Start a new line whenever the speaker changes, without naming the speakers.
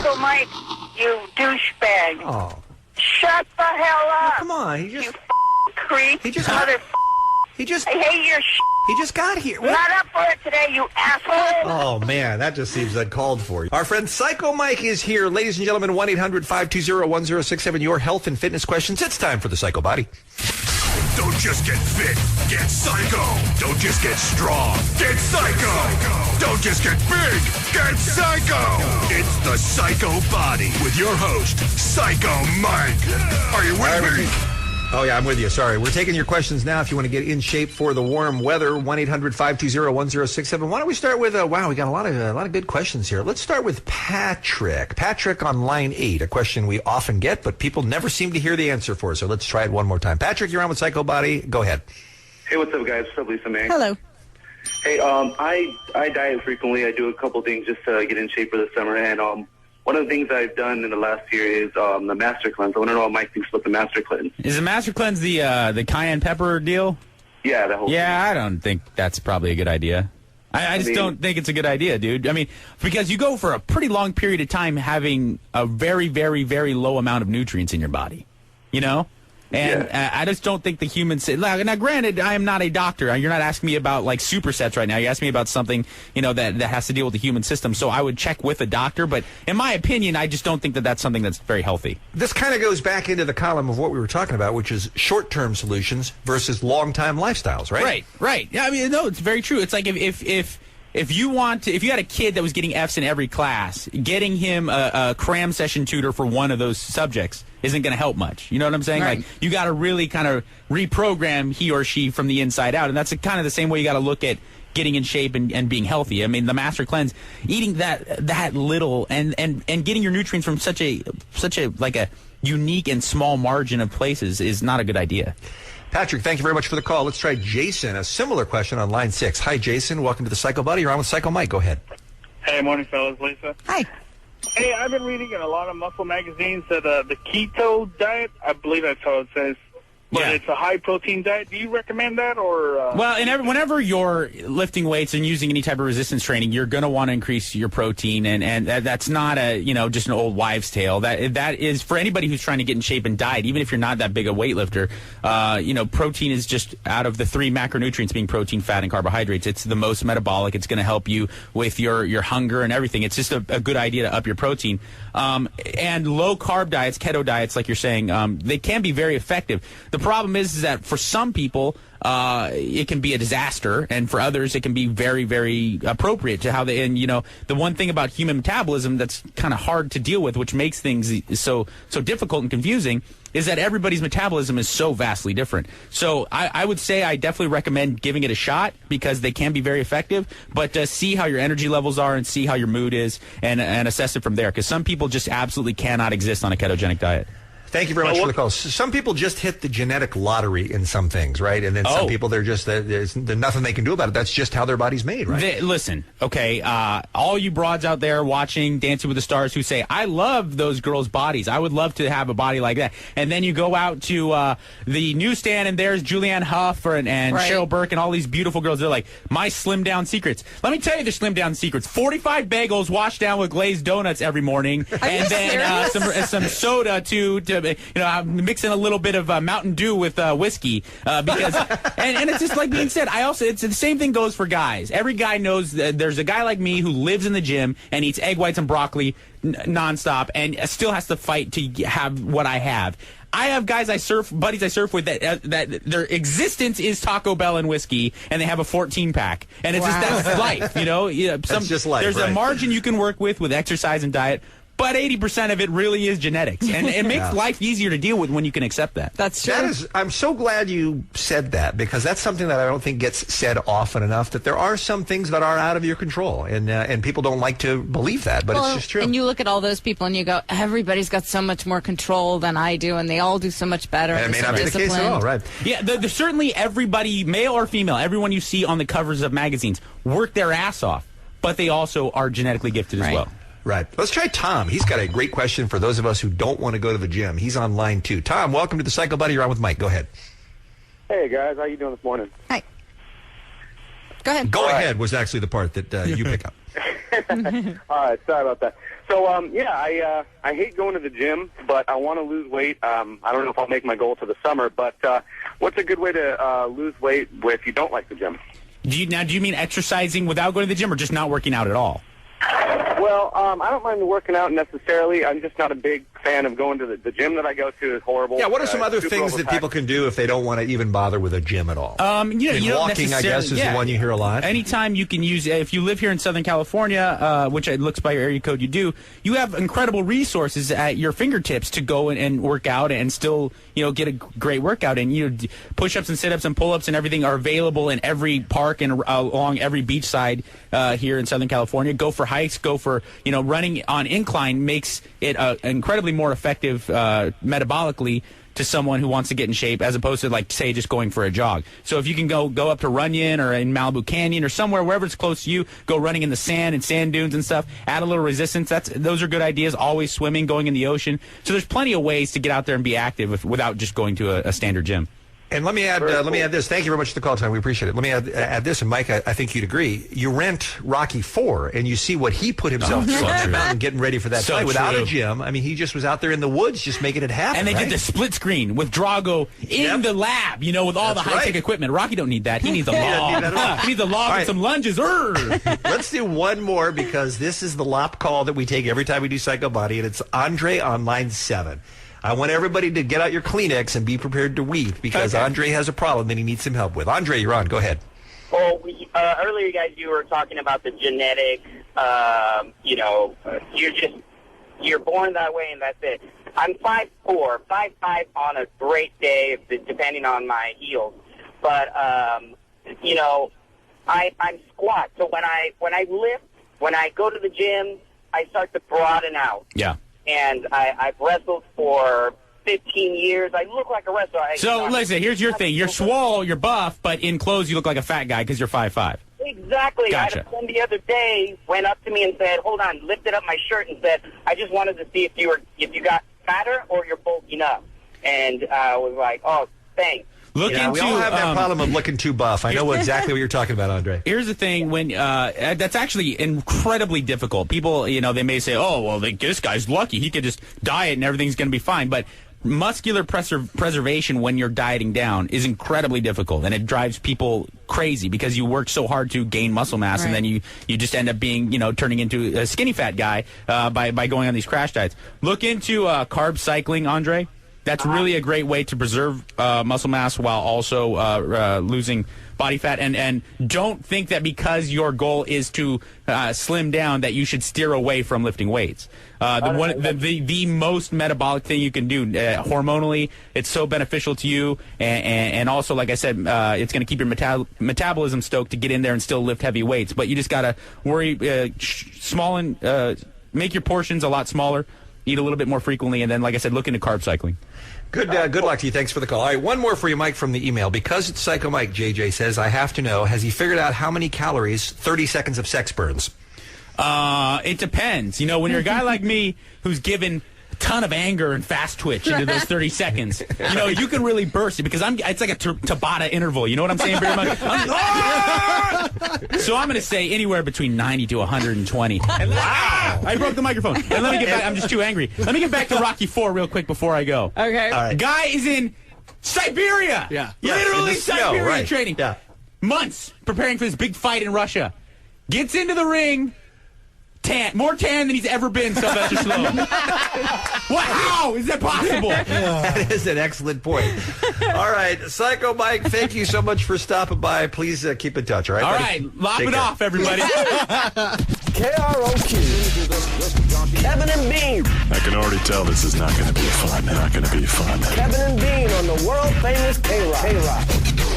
Psycho Mike, you douchebag.
Oh.
Shut the hell up.
Come on,
You creep.
He just
I hate your
He just got here. What?
Not up for it today, you asshole.
Oh, man, that just seems uncalled for. Our friend Psycho Mike is here. Ladies and gentlemen, 1-800-520-1067. Your health and fitness questions. It's time for the PsychoBody.
Don't just get fit, get psycho. Don't just get strong, get psycho. Don't just get big, get psycho. It's the PsychoBody with your host, Psycho Mike. Are you with me?
Oh, yeah, I'm with you. Sorry. We're taking your questions now if you want to get in shape for the warm weather. 1-800-520-1067. Why don't we start with, wow, we got a lot of good questions here. Let's start with Patrick. Patrick on line 8, a question we often get, but people never seem to hear the answer for. So let's try it one more time. Patrick, you're on with PsychoBody. Go ahead.
Hey, what's up, guys? What's up, Lisa May?
Hello.
Hey, I diet frequently. I do a couple things just to get in shape for the summer, and one of the things I've done in the last year is the Master Cleanse. I want to know what Mike thinks about the Master Cleanse.
Is the Master Cleanse the cayenne pepper deal?
Yeah, that whole thing.
I don't think that's probably a good idea. I just don't think it's a good idea, dude. I mean, because you go for a pretty long period of time having a very, very, very low amount of nutrients in your body, you know? And I just don't think the humans... Now, granted, I am not a doctor. You're not asking me about, like, supersets right now. You're asking me about something, you know, that has to deal with the human system. So I would check with a doctor. But in my opinion, I just don't think that that's something that's very healthy.
This kind of goes back into the column of what we were talking about, which is short-term solutions versus long-time lifestyles, right?
Right. Yeah, I mean, no, it's very true. It's like if you had a kid that was getting Fs in every class, getting him a cram session tutor for one of those subjects isn't going to help much. You know what I'm saying?
Right.
Like, you got to really kind of reprogram he or she from the inside out. And that's kind of the same way you got to look at getting in shape and being healthy. I mean, the Master Cleanse, eating that little and getting your nutrients from such a like a unique and small margin of places is not a good idea.
Patrick, thank you very much for the call. Let's try Jason. A similar question on line 6. Hi, Jason. Welcome to the PsychoBody. You're on with Psycho Mike. Go ahead.
Hey, morning, fellas. Lisa.
Hi.
Hey, I've been reading in a lot of muscle magazines that the keto diet, I believe that's how it says, but it's a high-protein diet. Do you recommend that, or...?
Well, whenever you're lifting weights and using any type of resistance training, you're going to want to increase your protein, and that's not just an old wives' tale. That is for anybody who's trying to get in shape and diet, even if you're not that big a weightlifter. Protein is just, out of the 3 macronutrients being protein, fat, and carbohydrates, it's the most metabolic. It's going to help you with your hunger and everything. It's just a good idea to up your protein. And low-carb diets, keto diets, like you're saying, they can be very effective. The problem is that for some people, it can be a disaster, and for others, it can be very, very appropriate to how they. And the one thing about human metabolism that's kind of hard to deal with, which makes things so difficult and confusing, is that everybody's metabolism is so vastly different. So I would say I definitely recommend giving it a shot because they can be very effective, but see how your energy levels are and see how your mood is and assess it from there, because some people just absolutely cannot exist on a ketogenic diet.
Thank you very much for the call. Some people just hit the genetic lottery in some things, right? And then some people, there's nothing they can do about it. That's just how their body's made, right?
Listen, okay, all you broads out there watching Dancing with the Stars who say, I love those girls' bodies. I would love to have a body like that. And then you go out to the newsstand and there's Julianne Hough and Cheryl Burke and all these beautiful girls. They're like, my slim down secrets. Let me tell you the slim down secrets. 45 bagels washed down with glazed donuts every morning. And then some soda to I'm mixing a little bit of Mountain Dew with whiskey because, and it's just like being said. It's the same thing goes for guys. Every guy knows that there's a guy like me who lives in the gym and eats egg whites and broccoli nonstop, and still has to fight to have what I have. I have buddies I surf with that their existence is Taco Bell and whiskey, and they have a 14-pack, and it's just that's life,
That's just life.
There's a margin you can work with exercise and diet. But 80% of it really is genetics, and it makes life easier to deal with when you can accept that.
That's true.
I'm so glad you said that, because that's something that I don't think gets said often enough, that there are some things that are out of your control, and people don't like to believe that, but it's just true.
And you look at all those people and you go, everybody's got so much more control than I do, and they all do so much better.
And it may not be the case at all, right?
Yeah, certainly everybody, male or female, everyone you see on the covers of magazines work their ass off, but they also are genetically gifted as well.
Right. Let's try Tom. He's got a great question for those of us who don't want to go to the gym. He's on line 2. Tom, welcome to the PsychoBody. You're on with Mike. Go ahead.
Hey, guys. How you doing this morning?
Hi. Go ahead.
Go ahead was actually the part that you pick up.
All right, sorry about that. So, I hate going to the gym, but I want to lose weight. I don't know if I'll make my goal for the summer, but what's a good way to lose weight if you don't like the gym?
Do you mean exercising without going to the gym or just not working out at all?
Well, I don't mind working out necessarily. I'm just not a big fan of going to the gym that I go to is horrible.
Yeah, what are some other things that people can do if they don't want to even bother with a gym at all?
Walking,
I guess, is the one you hear a lot.
Anytime you can use, if you live here in Southern California, which it looks by your area code you do, you have incredible resources at your fingertips to go and work out and still, get a great workout. And, push-ups and sit-ups and pull-ups and everything are available in every park and along every beach side here in Southern California. Go for hikes, go for, running on incline makes it incredibly more effective metabolically to someone who wants to get in shape as opposed to, say, just going for a jog. So if you can go up to Runyon or in Malibu Canyon or somewhere, wherever it's close to you, go running in the sand and sand dunes and stuff, add a little resistance. Those are good ideas. Always swimming, going in the ocean. So there's plenty of ways to get out there and be active without just going to a standard gym.
And let me add this. Thank you very much for the call time. We appreciate it. Let me add this, and Mike, I think you'd agree. You rent Rocky IV, and you see what he put himself through on that mountain, getting ready for that fight without a gym. I mean, he just was out there in the woods, just making it happen.
And they did the split screen with Drago in the lab, with all the high tech equipment. Rocky don't need that. He needs a log. He needs a log and some lunges.
Let's do one more because this is the LOP call that we take every time we do PsychoBody, and it's Andre on line 7. I want everybody to get out your Kleenex and be prepared to weep because Andre has a problem that he needs some help with. Andre, you're on. Go ahead.
Well, earlier, guys, you were talking about the genetic, you're born that way and that's it. I'm 5'4", 5'5" on a great day, depending on my heels. But, I'm squat. So when I lift, when I go to the gym, I start to broaden out.
Yeah.
And I've wrestled for 15 years. I look like a wrestler.
Listen, here's your thing. You're swole, you're buff, but in clothes you look like a fat guy because you're 5'5".
Exactly.
Gotcha.
I had a friend the other day went up to me and said, hold on, lifted up my shirt and said, I just wanted to see if you got fatter or you're bulking up. And I was like, oh, thanks.
We all have that problem of looking too buff. I know exactly what you're talking about, Andre.
Here's the thing: when that's actually incredibly difficult. People, they may say, "Oh, well, this guy's lucky; he could just diet and everything's going to be fine." But muscular preservation when you're dieting down is incredibly difficult, and it drives people crazy because you work so hard to gain muscle mass, and then you just end up being, turning into a skinny fat guy by going on these crash diets. Look into carb cycling, Andre. That's really a great way to preserve muscle mass while also losing body fat. And don't think that because your goal is to slim down that you should steer away from lifting weights. The most metabolic thing you can do hormonally, it's so beneficial to you. And also, like I said, it's going to keep your metabolism stoked to get in there and still lift heavy weights. But you just got to worry, make your portions a lot smaller. Eat a little bit more frequently, and then, like I said, look into carb cycling.
Good luck to you. Thanks for the call. All right, one more for you, Mike, from the email. Because it's Psycho Mike, JJ says, I have to know, has he figured out how many calories 30 seconds of sex burns?
It depends. When you're a guy like me who's given a ton of anger and fast twitch into those 30 seconds, you can really burst it because it's like a Tabata interval. You know what I'm saying, Bear Mike? So I'm going to say anywhere between 90 to 120. Wow! I broke the microphone. And let me get back. I'm just too angry. Let me get back to Rocky IV real quick before I go.
Okay.
All right.
Guy is in Siberia.
Yeah.
Literally Siberia training.
Yeah.
Months preparing for this big fight in Russia. Gets into the ring. More tan than he's ever been, Sylvester Stallone. How is that possible?
That is an excellent point. All right, Psycho Mike, thank you so much for stopping by. Please keep in touch, all right?
All
buddy?
right, lop it off, everybody.
KROQ. Kevin and Bean.
I can already tell this is not going to be fun. Not going to be fun.
Kevin and Bean on the world famous K-Rock.